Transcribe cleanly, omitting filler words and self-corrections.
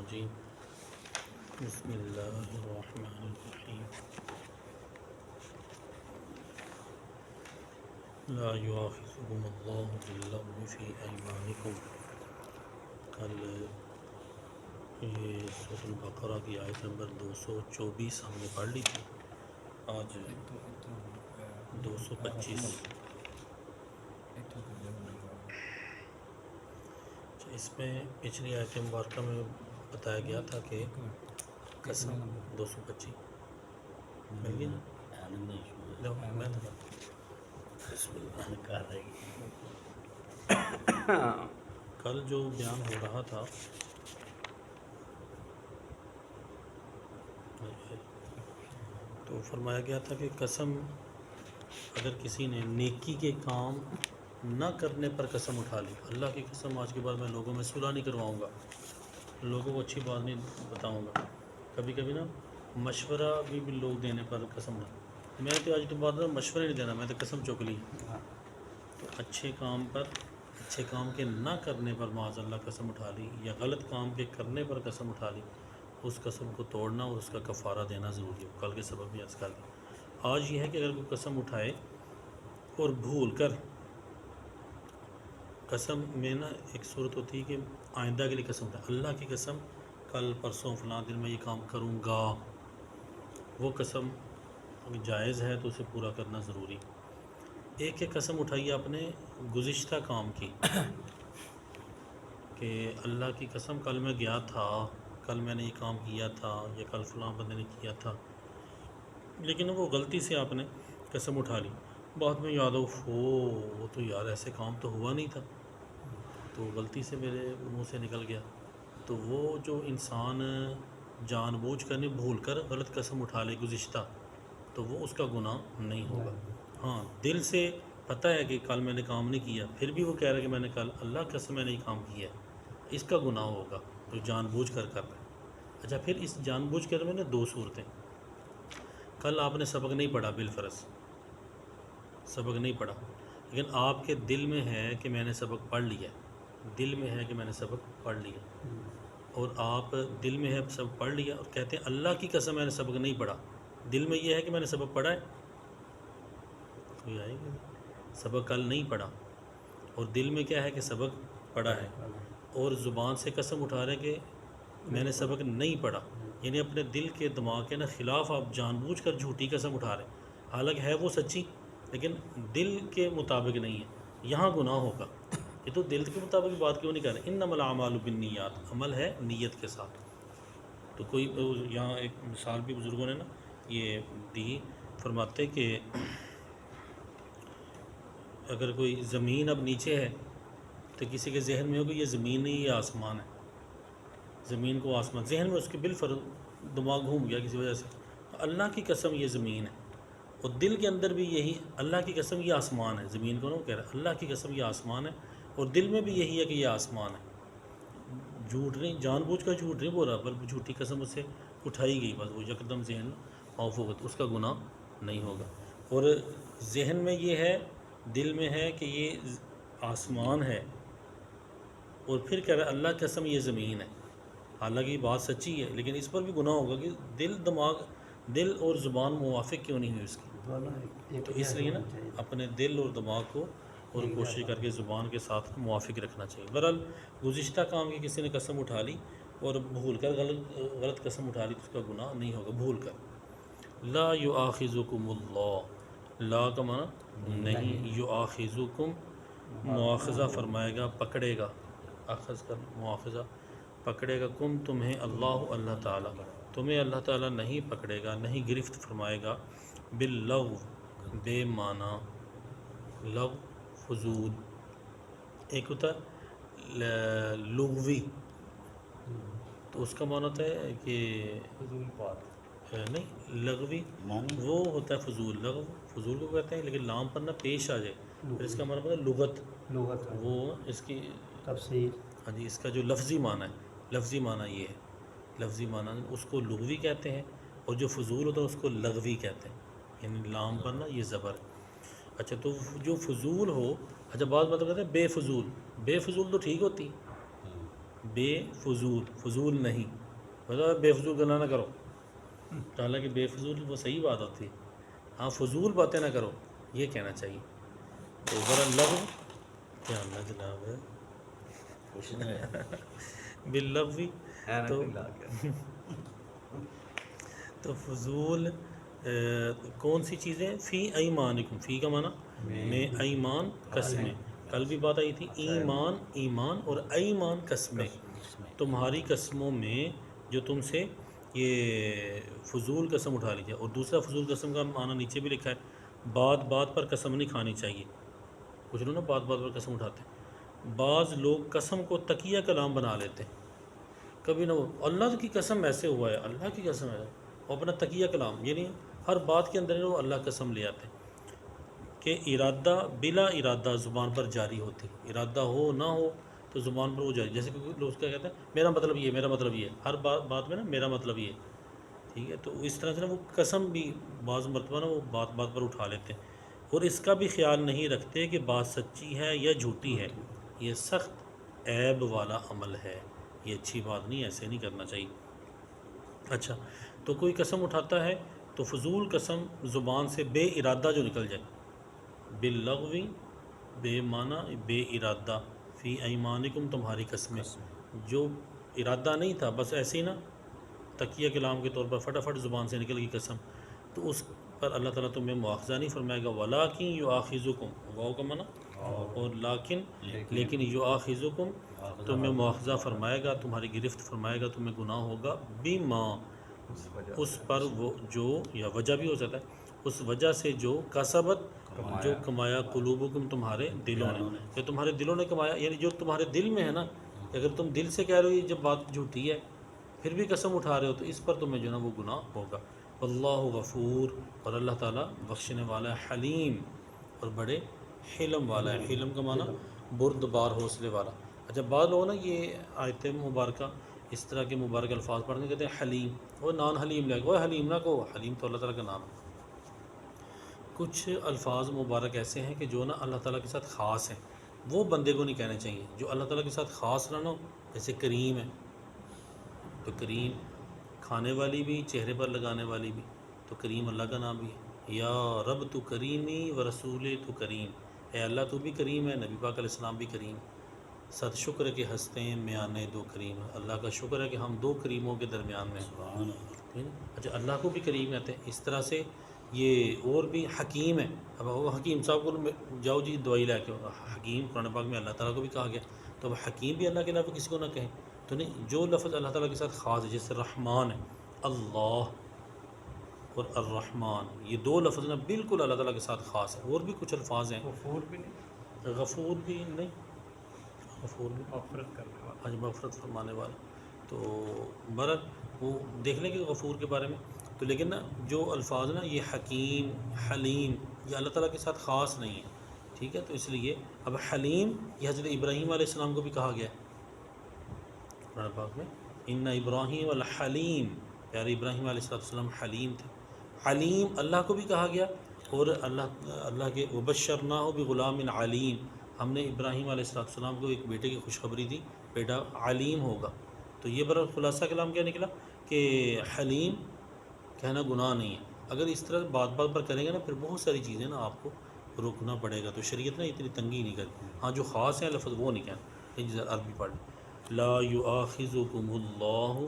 الرجیم بسم اللہ الرحمن الرحیم لا یؤاخذکم اللہ باللغو فی ایمانکم۔ کل یہ سورۃ البقرہ کی آیت نمبر 224 ہم نے پڑھ لی تھی، آج 225۔ اس میں پچھلی آیت مبارکہ میں بتایا گیا تھا کہ قسم 225 مل گیا نا؟ میں بسم اللہ کل جو بیان ہو رہا تھا تو فرمایا گیا تھا کہ قسم اگر کسی نے نیکی کے کام نہ کرنے پر قسم اٹھا لی، اللہ کی قسم آج کے بعد میں لوگوں میں صلح نہیں کرواؤں گا، لوگوں کو اچھی بات نہیں بتاؤں گا۔ کبھی کبھی نا مشورہ بھی لوگ دینے پر قسم اٹھا، میں تو آج کے بعد مشورہ نہیں دینا، میں تو قسم چک لی۔ تو اچھے کام کے نہ کرنے پر معاذ اللہ قسم اٹھا لی، یا غلط کام کے کرنے پر قسم اٹھا لی، اس قسم کو توڑنا اور اس کا کفارہ دینا ضروری ہے۔ کل کے سبب بھی عرض کر دیا۔ آج یہ ہے کہ اگر کوئی قسم اٹھائے اور بھول کر، قسم میں نا ایک صورت ہوتی ہے کہ آئندہ کے لیے قسم اٹھائے، اللہ کی قسم کل پرسوں فلاں دن میں یہ کام کروں گا، وہ قسم جائز ہے تو اسے پورا کرنا ضروری۔ ایک قسم اٹھائی آپ نے گزشتہ کام کی کہ اللہ کی قسم کل میں گیا تھا، کل میں نے یہ کام کیا تھا، یا کل فلاں بندے نے کیا تھا، لیکن وہ غلطی سے آپ نے قسم اٹھا لی، بعد میں یاد ہو وہ تو یار ایسے کام تو ہوا نہیں تھا، تو غلطی سے میرے منہ سے نکل گیا۔ تو وہ جو انسان جان بوجھ کر نہیں، بھول کر غلط قسم اٹھا لے گزشتہ، تو وہ اس کا گناہ نہیں ہوگا۔ ہاں، دل سے پتہ ہے کہ کل میں نے کام نہیں کیا، پھر بھی وہ کہہ رہا ہے کہ میں نے کل اللہ کی قسم میں نے یہ کام کیا ہے، اس کا گناہ ہوگا جو جان بوجھ کر رہا ہے۔ اچھا، پھر اس جان بوجھ کر میں نے دو صورتیں، کل آپ نے سبق نہیں پڑھا، بالفرض سبق نہیں پڑھا، لیکن آپ کے دل میں ہے کہ میں نے سبق پڑھ لیا، دل میں ہے کہ میں نے سبق پڑھ لیا، اور آپ دل میں ہے سبق پڑھ لیا اور کہتے ہیں اللہ کی قسم میں نے سبق نہیں پڑھا، دل میں یہ ہے کہ میں نے سبق پڑھا ہے، کوئی آئے گا؟ سبق کل نہیں پڑھا، اور دل میں کیا ہے کہ سبق پڑھا ہے، اور زبان سے قسم اٹھا رہے ہیں کہ میں نے سبق نہیں پڑھا، یعنی اپنے دل کے دماغ کے نا خلاف آپ جان بوجھ کر جھوٹی قسم اٹھا رہے ہیں، حالانکہ ہے وہ سچی، لیکن دل کے مطابق نہیں ہے، یہاں گناہ ہوگا۔ یہ تو دل کے مطابق بات کیوں نہیں کر رہے؟ انما الاعمال بالنیات، عمل ہے نیت کے ساتھ۔ تو کوئی یہاں ایک مثال بھی بزرگوں نے نا یہ دی، فرماتے کہ اگر کوئی زمین اب نیچے ہے تو کسی کے ذہن میں ہو کہ یہ زمین نہیں، یہ آسمان ہے، زمین کو آسمان، ذہن میں اس کے بالفرض دماغ گھوم گیا کسی وجہ سے، اللہ کی قسم یہ زمین ہے، اور دل کے اندر بھی یہی اللہ کی قسم یہ آسمان ہے، زمین کو نہ کہہ رہا، اللہ کی قسم یہ آسمان ہے، اور دل میں بھی یہی ہے کہ یہ آسمان ہے۔ جھوٹ نہیں، جان بوجھ کر جھوٹ نہیں بول رہا، بلکہ جھوٹی قسم اس سے اٹھائی گئی، بس وہ یکدم ذہن آف ہوگا تو اس کا گناہ نہیں ہوگا۔ اور ذہن میں یہ ہے، دل میں ہے کہ یہ آسمان ہے، اور پھر کہہ رہا ہے اللہ کی قسم یہ زمین ہے، حالانکہ یہ بات سچی ہے، لیکن اس پر بھی گناہ ہوگا کہ دل اور زبان موافق کیوں نہیں ہوئی اس کی۔ تو اس لیے نا اپنے دل اور دماغ کو اور کوشش کر کے زبان کے ساتھ موافق رکھنا چاہیے۔ بہرحال گزشتہ کام کی کسی نے قسم اٹھا لی اور بھول کر غلط قسم اٹھا لی تو اس کا گناہ نہیں ہوگا بھول کر۔ لا یؤاخذکم اللہ، لا کا معنی نہیں، یؤاخذکم مواخذہ فرمائے گا، پکڑے گا، اخذ کر مواخذہ، پکڑے گا، کم تمہیں، اللہ تعالیٰ تمہیں اللہ تعالیٰ نہیں پکڑے گا، نہیں گرفت فرمائے گا، باللغو بے معنی، لغو فضول، ایک ہوتا ہے لغوی، تو اس کا معنی ہوتا ہے کہ فضول بات نہیں، لغوی وہ ہوتا ہے فضول، لغو فضول کو کہتے ہیں، لیکن لام پر نہ پیش آ جائے پھر اس کا معنی ہوتا ہے لغت، وہ اس کی تفسیر، ہاں جی، اس کا جو لفظی معنی ہے، لفظی معنی یہ ہے، لفظی معنی اس کو لغوی کہتے ہیں، اور جو فضول ہوتا ہے اس کو لغوی کہتے ہیں، یعنی لام پر نا یہ زبر ہے۔ اچھا، تو جو فضول ہو، اچھا بعض مطلب کہتے ہیں بے فضول، بے فضول تو ٹھیک ہوتی، بے فضول، فضول نہیں، مطلب بے فضول گناہ نہ کرو، حالانکہ بے فضول وہ صحیح بات ہوتی ہے، ہاں فضول باتیں نہ کرو یہ کہنا چاہیے۔ تو ذرا لغو کیا اللہ جناب باللغوی تو فضول کون سی چیزیں؟ فی ایمانکم، فی کا معنی میں، ایمان قسمیں، کل بھی بات آئی تھی، ایمان ایمان اور ایمان قسمیں، تمہاری قسموں میں جو تم سے یہ فضول قسم اٹھا لیجیے۔ اور دوسرا فضول قسم کا معنی نیچے بھی لکھا ہے، بات بات پر قسم نہیں کھانی چاہیے، کچھ لوگ نا بات بات پر قسم اٹھاتے ہیں، بعض لوگ قسم کو تقیہ کلام بنا لیتے ہیں، کبھی نہ وہ اللہ کی قسم ایسے ہوا ہے، اللہ کی قسم ہے، وہ اپنا تقیہ کلام، یعنی ہر بات کے اندر وہ اللہ قسم لے آتے ہیں کہ ارادہ بلا ارادہ زبان پر جاری ہوتی، ارادہ ہو نہ ہو تو زبان پر وہ جاری، جیسے کہ لوگ کیا کہتے ہیں میرا مطلب یہ، میرا مطلب یہ، ہر بات میں نا میرا مطلب یہ، ٹھیک ہے، تو اس طرح سے نا وہ قسم بھی بعض مرتبہ نا وہ بات بات پر اٹھا لیتے ہیں، اور اس کا بھی خیال نہیں رکھتے کہ بات سچی ہے یا جھوٹی ہے، یہ سخت عیب والا عمل ہے، یہ اچھی بات نہیں، ایسے نہیں کرنا چاہیے۔ اچھا، تو کوئی قسم اٹھاتا ہے تو فضول قسم زبان سے بے ارادہ جو نکل جائے، باللغوی بے معنی بے ارادہ، فی ایمانکم تمہاری قسمیں، جو ارادہ نہیں تھا بس ایسے ہی نا تقیہ کلام کے طور پر فٹافٹ زبان سے نکل گئی قسم، تو اس پر اللہ تعالیٰ تمہیں مواخذہ نہیں فرمائے گا، ولاکن یؤاخذکم، واو کا معنی اور لیکن یؤاخذکم تمہیں مواخذہ فرمائے گا، تمہاری گرفت فرمائے گا، تمہیں گناہ ہوگا، بما اس پر وہ جو، یا وجہ بھی ہو جاتا ہے، اس وجہ سے جو کسبت جو کمایا، قلوبکم تمہارے دلوں نے، کہ تمہارے دلوں نے کمایا، یعنی جو تمہارے دل میں ہے نا، اگر تم دل سے کہہ رہے ہو یہ جب بات جھوٹی ہے پھر بھی قسم اٹھا رہے ہو تو اس پر تمہیں جو نا وہ گناہ ہوگا۔ واللہ غفور، اور اللہ تعالیٰ بخشنے والا ہے، حلیم اور بڑے حلم والا ہے، حلم کا معنی بردبار، حوصلے والا۔ اچھا، بعض لوگ نا یہ آیت مبارکہ اس طرح کے مبارک الفاظ پڑھنے کہتے ہیں حلیم، وہ نان حلیم لے وہ حلیم نہ کہو، حلیم تو اللہ تعالیٰ کا نام ہے۔ کچھ الفاظ مبارک ایسے ہیں کہ جو نا اللہ تعالیٰ کے ساتھ خاص ہیں، وہ بندے کو نہیں کہنے چاہیے، جو اللہ تعالیٰ کے ساتھ خاص نہ ہو، جیسے کریم ہے، تو کریم کھانے والی بھی، چہرے پر لگانے والی بھی، تو کریم اللہ کا نام بھی ہے، یا رب تو کریمی و رسول تو کریم، اے اللہ تو بھی کریم ہے، نبی پاک علیہ السلام بھی کریم، صد شکر کے ہنستے ہیں میانے دو کریم، اللہ کا شکر ہے کہ ہم دو کریموں کے درمیان میں ہیں۔ اچھا، اللہ کو بھی کریم کہتے ہیں، اس طرح سے یہ اور بھی حکیم ہے، اب وہ حکیم صاحب کو جاؤ جی دوائی لے کے، حکیم قرآن پاک میں اللہ تعالیٰ کو بھی کہا گیا، تو اب حکیم بھی اللہ کے علاوہ کسی کو نہ کہیں، تو نہیں، جو لفظ اللہ تعالیٰ کے ساتھ خاص ہے، جیسے رحمان ہے، اللہ اور الرحمن، یہ دو لفظ نا بالکل اللہ تعالیٰ کے ساتھ خاص ہے، اور بھی کچھ الفاظ ہیں، غفور بھی نہیں، غفور بھی نہیں، غفور بھی مغفرت کرنے والا، حج مغفرت فرمانے والا، تو برحال وہ دیکھ لیں گے غفور کے بارے میں، تو لیکن نا جو الفاظ نا یہ حکیم، حلیم، یہ اللہ تعالیٰ کے ساتھ خاص نہیں ہے، ٹھیک ہے، تو اس لیے اب حلیم یہ حضرت ابراہیم علیہ السلام کو بھی کہا گیا ہے قرآن پاک میں، ان ابراہیم الحلیم، پیارے ابراہیم علیہ السلام حلیم تھے، حلیم اللہ کو بھی کہا گیا، اور اللہ کے وبشرناہ بغلام علیم، ہم نے ابراہیم علیہ السلام کو ایک بیٹے کی خوشخبری دی، بیٹا علیم ہوگا، تو یہ برحال خلاصہ کلام کیا نکلا کہ حلیم کہنا گناہ نہیں ہے، اگر اس طرح بات بات پر کریں گے نا پھر بہت ساری چیزیں نا آپ کو روکنا پڑے گا، تو شریعت نا اتنی تنگی نہیں کرتی، ہاں جو خاص ہیں لفظ وہ نہیں کہنا، عربی پڑھ لا یؤاخذکم اللہ